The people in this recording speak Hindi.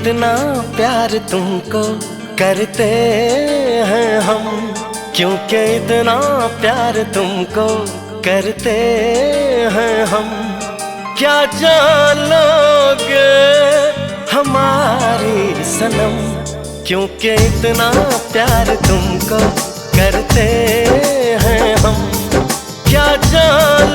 इतना प्यार तुमको करते हैं हम, क्योंकि इतना प्यार तुमको करते हैं हम। क्या जान लोगे हमारी सनम, क्योंकि इतना प्यार तुमको करते हैं हम। क्या जान